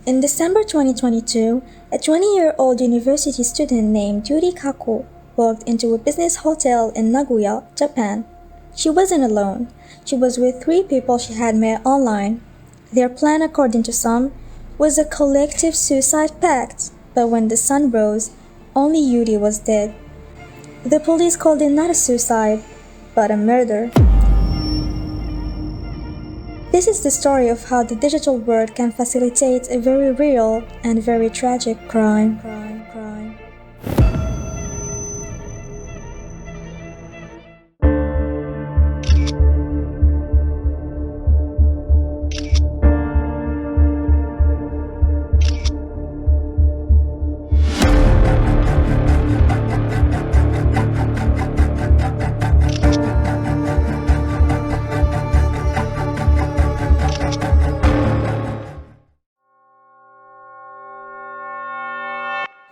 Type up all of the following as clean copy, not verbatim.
In December 2022, a 20-year-old university student named Yuri Kako walked into a business hotel in Nagoya, Japan. She wasn't alone. She was with three people she had met online. Their plan, according to some, was a collective suicide pact, but when the sun rose, only Yuri was dead. The police called it not a suicide, but a murder. This is the story of how the digital world can facilitate a very real and very tragic crime.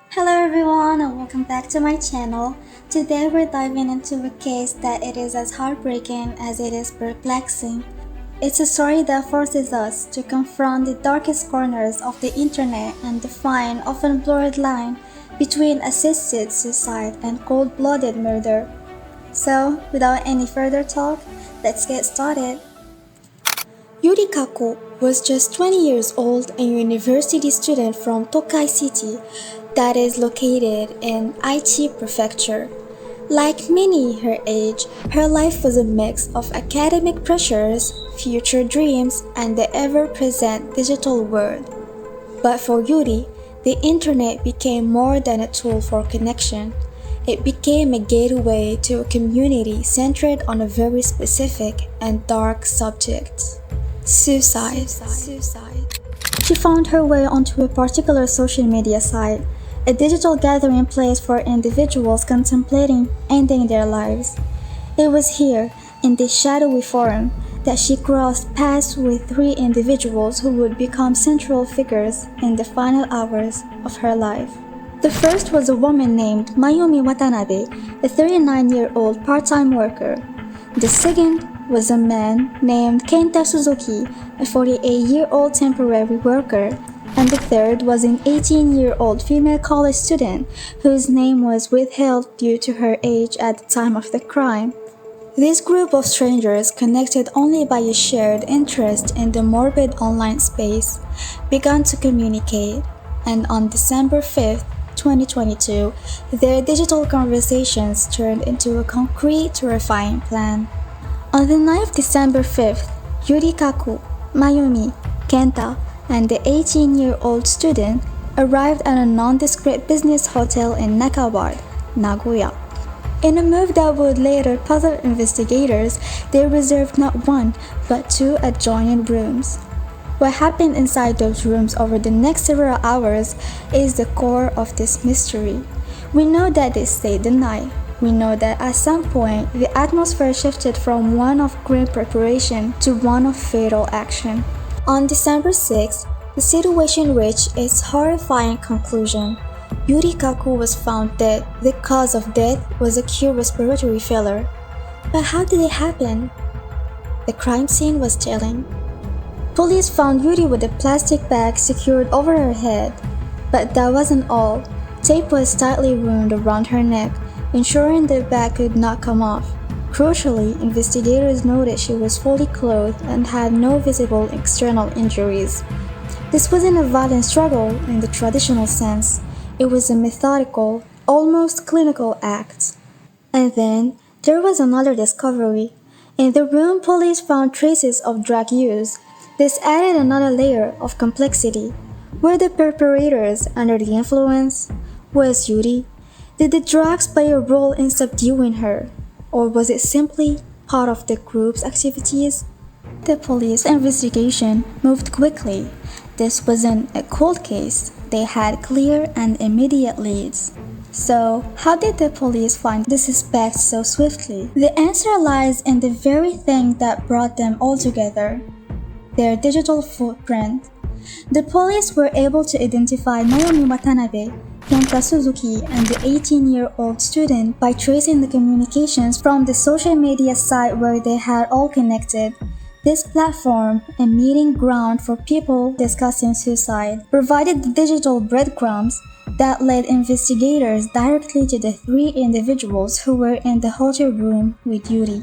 Hello everyone and welcome back to my channel. Today we're diving into a case that it is as heartbreaking as it is perplexing. It's a story that forces us to confront the darkest corners of the internet and the fine, often blurred line between assisted suicide and cold-blooded murder. So, without any further talk, let's get started. Yuri Kako was just 20 years old, a university student from Tokai City that is located in Aichi Prefecture. Like many her age, her life was a mix of academic pressures, future dreams, and the ever-present digital world. But for Yuri, the internet became more than a tool for connection. It became a gateway to a community centered on a very specific and dark subject: suicide. She found her way onto a particular social media site, a digital gathering place for individuals contemplating ending their lives. It was here, in this shadowy forum, that she crossed paths with three individuals who would become central figures in the final hours of her life. The first was a woman named Mayumi Watanabe, a 39-year-old part-time worker. The second was a man named Kenta Suzuki, a 48-year-old temporary worker. And the third was an 18-year-old female college student whose name was withheld due to her age at the time of the crime. This group of strangers, connected only by a shared interest in the morbid online space, began to communicate, and on December 5th, 2022, their digital conversations turned into a concrete, terrifying plan. On the night of December 5th, Yuri Kaku, Mayumi, Kenta, and the 18-year-old student arrived at a nondescript business hotel in Nakaward, Nagoya. In a move that would later puzzle investigators, they reserved not one, but two adjoining rooms. What happened inside those rooms over the next several hours is the core of this mystery. We know that they stayed the night. We know that at some point, the atmosphere shifted from one of grim preparation to one of fatal action. On December 6th, the situation reached its horrifying conclusion. Yuri Kaku was found dead. The cause of death was acute respiratory failure. But how did it happen? The crime scene was chilling. Police found Yuri with a plastic bag secured over her head. But that wasn't all. Tape was tightly wound around her neck, ensuring the bag could not come off. Crucially, investigators noted she was fully clothed and had no visible external injuries. This wasn't a violent struggle in the traditional sense. It was a methodical, almost clinical act. And then, there was another discovery. In the room, police found traces of drug use. This added another layer of complexity. Were the perpetrators under the influence? Was Yuri? Did the drugs play a role in subduing her? Or was it simply part of the group's activities? The police investigation moved quickly. This wasn't a cold case. They had clear and immediate leads. So, how did the police find the suspects so swiftly? The answer lies in the very thing that brought them all together: their digital footprint. The police were able to identify Mayumi Watanabe, Kenta Suzuki, and the 18-year-old student by tracing the communications from the social media site where they had all connected. This platform, a meeting ground for people discussing suicide, provided the digital breadcrumbs that led investigators directly to the three individuals who were in the hotel room with Yuri.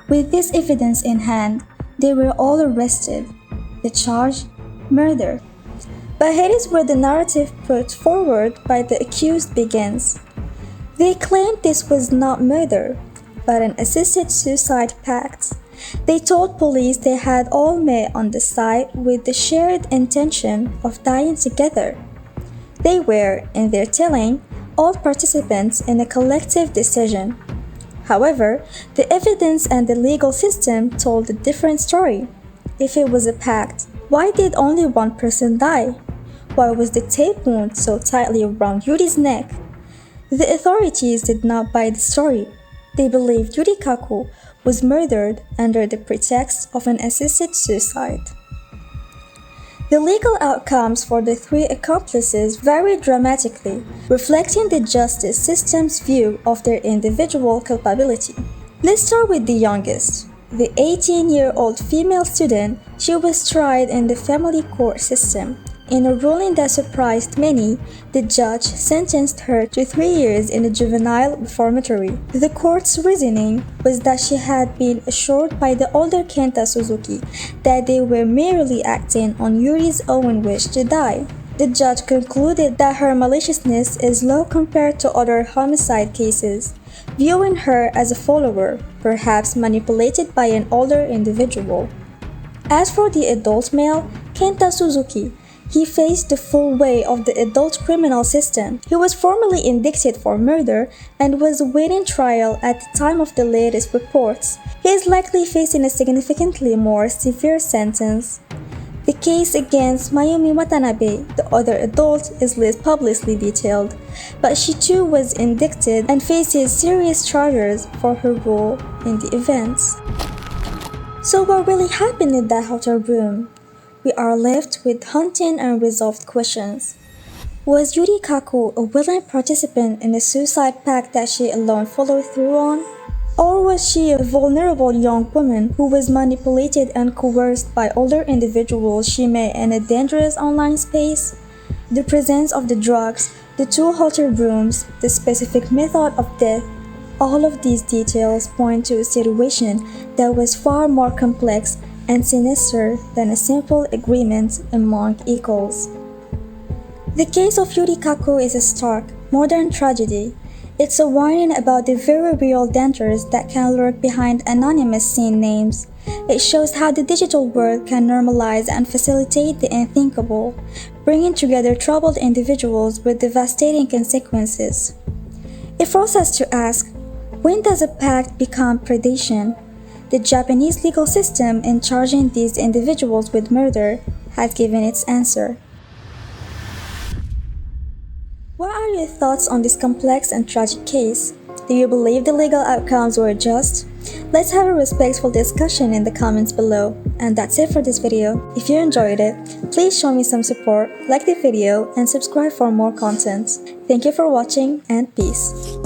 With this evidence in hand, they were all arrested. The charge? Murder. But here is where the narrative put forward by the accused begins. They claimed this was not murder, but an assisted suicide pact. They told police they had all met on the site with the shared intention of dying together. They were, in their telling, all participants in a collective decision. However, the evidence and the legal system told a different story. If it was a pact, why did only one person die? Why was the tape wound so tightly around Yuri's neck? The authorities did not buy the story. They believed Yuri Kako was murdered under the pretext of an assisted suicide. The legal outcomes for the three accomplices varied dramatically, reflecting the justice system's view of their individual culpability. Let's start with the youngest. The 18-year-old female student. She was tried in the family court system. In a ruling that surprised many, the judge sentenced her to 3 years in a juvenile reformatory. The court's reasoning was that she had been assured by the older Kenta Suzuki that they were merely acting on Yuri's own wish to die. The judge concluded that her maliciousness is low compared to other homicide cases, viewing her as a follower, perhaps manipulated by an older individual. As for the adult male, Kenta Suzuki, he faced the full weight of the adult criminal system. He was formally indicted for murder and was awaiting trial at the time of the latest reports. He is likely facing a significantly more severe sentence. The case against Mayumi Watanabe, the other adult, is less publicly detailed, but she too was indicted and faces serious charges for her role in the events. So what really happened in that hotel room? We are left with haunting and unresolved questions. Was Yuri Kako a willing participant in a suicide pact that she alone followed through on? Or was she a vulnerable young woman who was manipulated and coerced by older individuals she met in a dangerous online space? The presence of the drugs, the two hotel rooms, the specific method of death, all of these details point to a situation that was far more complex and sinister than a simple agreement among equals. The case of Yuri Kako is a stark, modern tragedy. It's a warning about the very real dangers that can lurk behind anonymous scene names. It shows how the digital world can normalize and facilitate the unthinkable, bringing together troubled individuals with devastating consequences. It forces us to ask, when does a pact become predation? The Japanese legal system in charging these individuals with murder has given its answer. What are your thoughts on this complex and tragic case? Do you believe the legal outcomes were just? Let's have a respectful discussion in the comments below. And that's it for this video. If you enjoyed it, please show me some support, like the video, and subscribe for more content. Thank you for watching, and peace.